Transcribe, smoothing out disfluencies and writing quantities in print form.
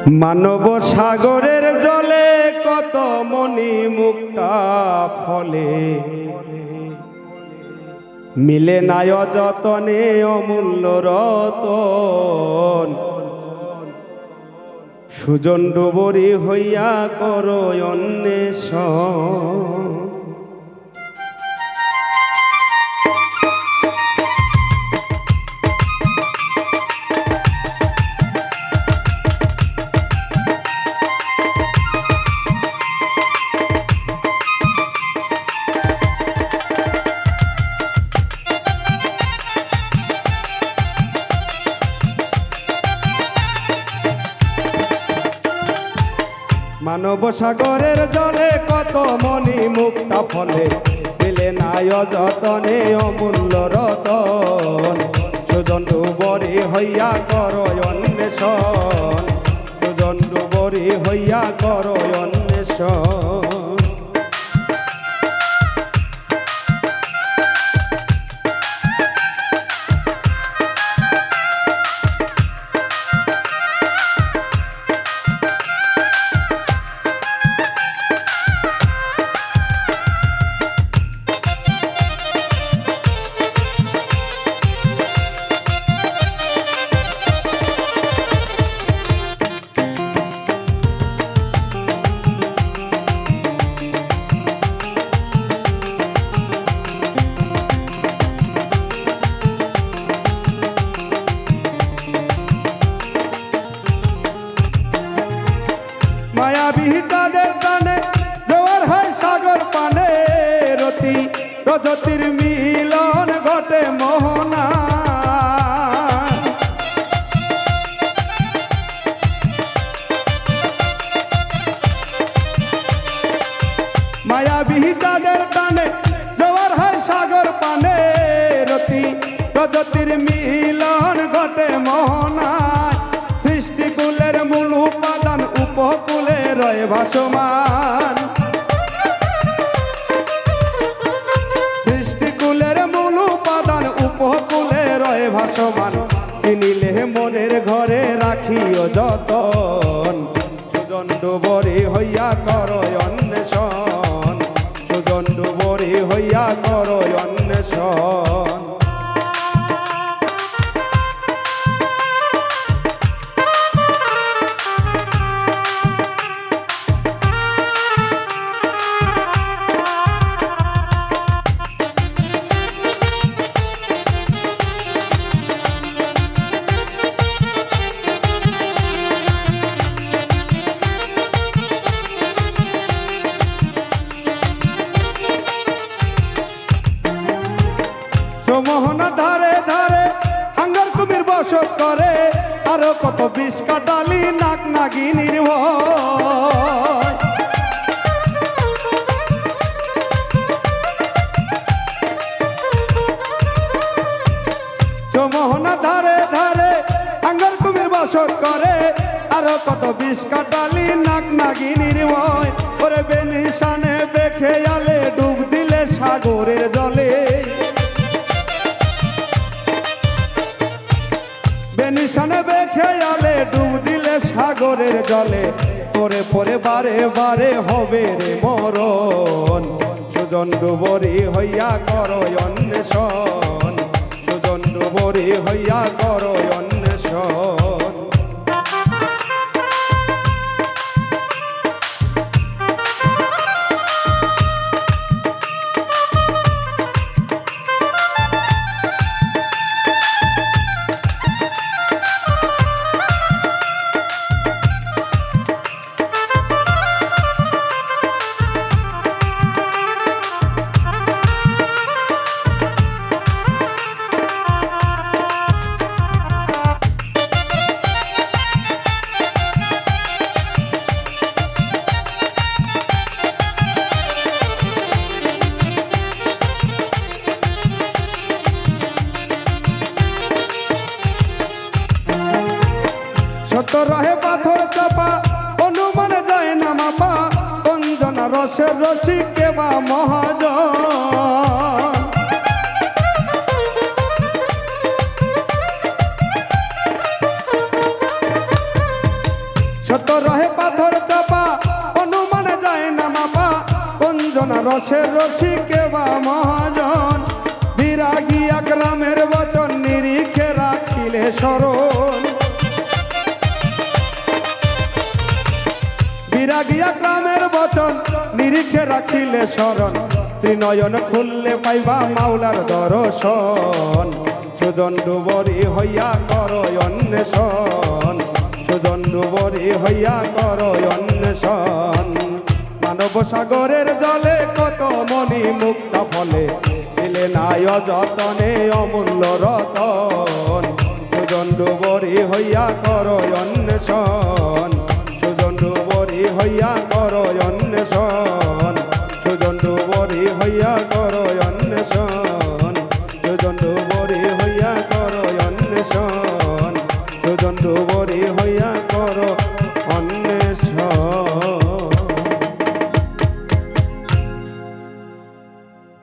মানব সাগরের জলে কত মণি মুক্তা ফলে, মিলে নাই যতনে অমূল্য রতন। সুজন ডুবরি হইয়া করো অন্বেষণ। মানব সাগরের জলে কত মণি মুক্তা ফলে, মিলে নাই যতনে অমূল্য রতন। সুজন ডুবরি হইয়া করো অন্বেষণ, সুজন ডুবরি হইয়া করো অন্বেষণ। মায়াবী চাঁদের টানে জোয়ার হয় সাগর পানে, রতি রজতির মিলন ঘটে মোহনা। মায়াবী চাঁদের টানে জোয়ার হয় সাগর পানে, রতি রজতির মিলন ঘটে মোহনা। সৃষ্টিকুলের মূল উপাদান উপকূলে রয়ে ভাসমান, সৃষ্টিকুলের মূল উপাদান উপকূলে রয়ে ভাসমান। চিনিলে মনের ঘরে রাখিও যতন, সুজন ডুবরি হইয়া করো অন্বেষণ, সুজন ডুবরি হইয়া করো অন্বেষণ। মোহনা ধারে ধারে হাঙ্গর কুমির বসত করে, আরো কত বিষ কাটালি নাক নাগিনীর ভয়। মোহনা ধারে ধারে হাঙ্গর কুমির বসত করে, আরো কত বিষ কাটালি নাক নাগিনীর ভয়। ওরে বেনিশানে বেখেয়ালে ডুব দিলে সাগরের জলে, বেনিশানে বেখেয়ালে ডুব দিলে সাগরের জলে। পরে পরে বারে বারে হবে রে মরণ, সুজন ডুবরি হইয়া করো অন্বেষণ, সুজন ডুবরি হইয়া করো অন্বেষণ। সত্য রহে পাথর চাপা, অনুমানে যায় না মাপা। অঞ্জনা রসের রসিক কেবা মহাজন, না রসের রসি কেবা মহাজন বিরাগী আকরামের বচন নিরিখে রাখিলে স্মরণ বিরাগী আকরামের বচন নিরিখে রাখিলে স্মরণ ত্রিনয়ন খুললে পাইবা মাওলার দর্শন সুজন ডুবরি হইয়া কর অন্বেষণ সুজন ডুবরি হইয়া কর অন্বেষণ মানব সাগরের জলে কত মণি মুক্তা ফলে দিলে নাই অযতনে অমূল্য রতন সুজন ডুবরি হইয়া কর অন্বেষণ সুজন ডুবরি হইয়া কর অন্বেষণ সুজন ডুবরি হইয়া কর অন্বেষণ সুজন ডুবরি হইয়া কর অন্বেষণ সুজন ডুবরি হইয়া কর